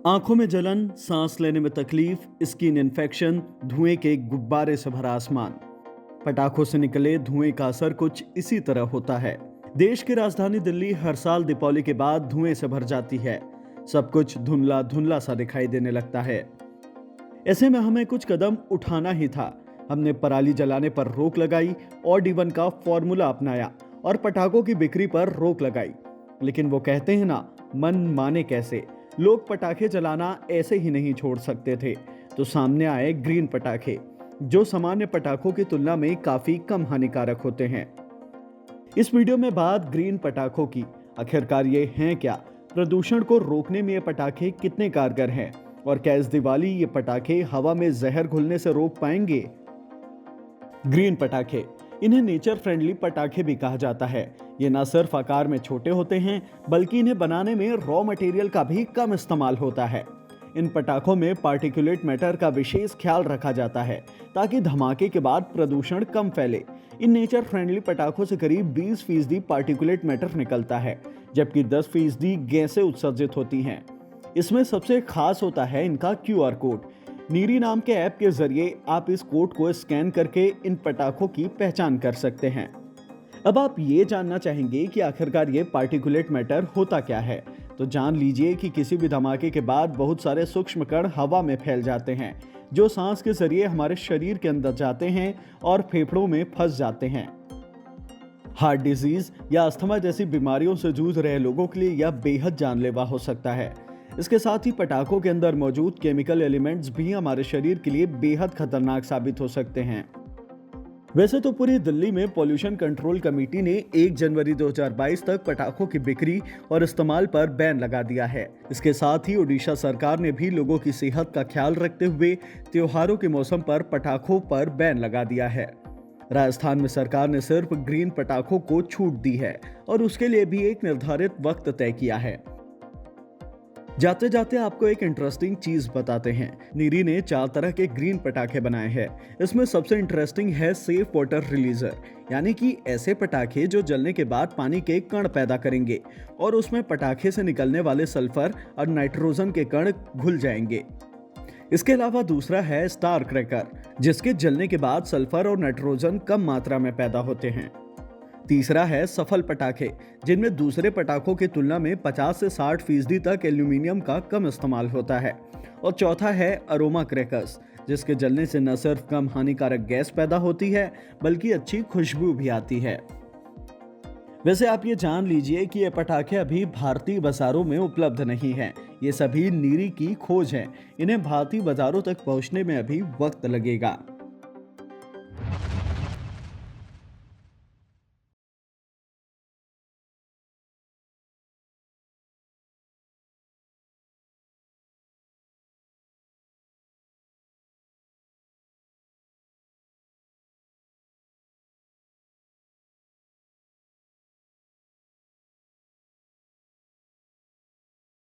आंखों में जलन, सांस लेने में तकलीफ, स्किन इन्फेक्शन, धुएं के गुब्बारे से भरा आसमान। पटाखों से निकले धुएं का असर कुछ इसी तरह होता है। देश की राजधानी दिल्ली हर साल दीपावली के बाद धुएं से भर जाती है। सब कुछ धुंधला धुंधला सा दिखाई देने लगता है। ऐसे में हमें कुछ कदम उठाना ही था। हमने पराली जलाने पर रोक लगाई, ऑड इवन का फॉर्मूला अपनाया और पटाखों की बिक्री पर रोक लगाई। लेकिन वो कहते हैं ना, मन माने कैसे। लोग पटाखे जलाना ऐसे ही नहीं छोड़ सकते थे, तो सामने आए ग्रीन पटाखे, जो सामान्य पटाखों की तुलना में काफी कम हानिकारक होते हैं। इस वीडियो में बात ग्रीन पटाखों की। आखिरकार ये हैं क्या? प्रदूषण को रोकने में ये पटाखे कितने कारगर हैं? और क्या इस दिवाली ये पटाखे हवा में जहर घुलने से रोक पाएंगे? ग्रीन पटाखे, इन्हें नेचर फ्रेंडली पटाखे भी कहा जाता है। ये न सिर्फ आकार में छोटे होते हैं, बल्कि इन्हें बनाने में रॉ मटेरियल का भी कम इस्तेमाल होता है। इन पटाखों में पार्टिकुलेट मैटर का विशेष ख्याल रखा जाता है, ताकि धमाके के बाद प्रदूषण कम फैले। इन नेचर फ्रेंडली पटाखों से करीब 20% पार्टिकुलेट मैटर निकलता है, जबकि 10% गैसें उत्सर्जित होती हैं। इसमें सबसे खास होता है इनका QR कोड। नीरी नाम के ऐप के जरिए आप इस कोड को स्कैन करके इन पटाखों की पहचान कर सकते हैं। अब आप ये जानना चाहेंगे कि आखिरकार ये पार्टिकुलेट मैटर होता क्या है, तो जान लीजिए कि किसी भी धमाके के बाद बहुत सारे सूक्ष्म कण हवा में फैल जाते हैं, जो सांस के जरिए हमारे शरीर के अंदर जाते हैं और फेफड़ों में फंस जाते हैं। हार्ट डिजीज या अस्थमा जैसी बीमारियों से जूझ रहे लोगों के लिए यह बेहद जानलेवा हो सकता है। इसके साथ ही पटाखों के अंदर मौजूद केमिकल एलिमेंट्स भी हमारे शरीर के लिए बेहद खतरनाक साबित हो सकते हैं। वैसे तो पूरी दिल्ली में पॉल्यूशन कंट्रोल कमेटी ने 1 जनवरी 2022 तक पटाखों की बिक्री और इस्तेमाल पर बैन लगा दिया है। इसके साथ ही ओडिशा सरकार ने भी लोगों की सेहत का ख्याल रखते हुए त्योहारों के मौसम पर पटाखों पर बैन लगा दिया है। राजस्थान में सरकार ने सिर्फ ग्रीन पटाखों को छूट दी है और उसके लिए भी एक निर्धारित वक्त तय किया है। जाते जाते आपको एक इंटरेस्टिंग चीज बताते हैं। नीरी ने 4 तरह के ग्रीन पटाखे बनाए हैं। इसमें सबसे इंटरेस्टिंग है सेफ वाटर रिलीजर, यानी कि ऐसे पटाखे जो जलने के बाद पानी के कण पैदा करेंगे और उसमें पटाखे से निकलने वाले सल्फर और नाइट्रोजन के कण घुल जाएंगे। इसके अलावा दूसरा है स्टार क्रैकर, जिसके जलने के बाद सल्फर और नाइट्रोजन कम मात्रा में पैदा होते हैं। तीसरा है सफल पटाखे, जिनमें दूसरे पटाखों की तुलना में 50 से 60% तक एल्यूमिनियम का कम इस्तेमाल होता है। और चौथा है अरोमा क्रैकर्स, जिसके जलने से न सिर्फ कम हानिकारक गैस पैदा होती है, बल्कि अच्छी खुशबू भी आती है। वैसे आप ये जान लीजिए कि ये पटाखे अभी भारतीय बाजारों में उपलब्ध नहीं हैं। ये सभी नीरी की खोज है। इन्हें भारतीय बाजारों तक पहुंचने में अभी वक्त लगेगा।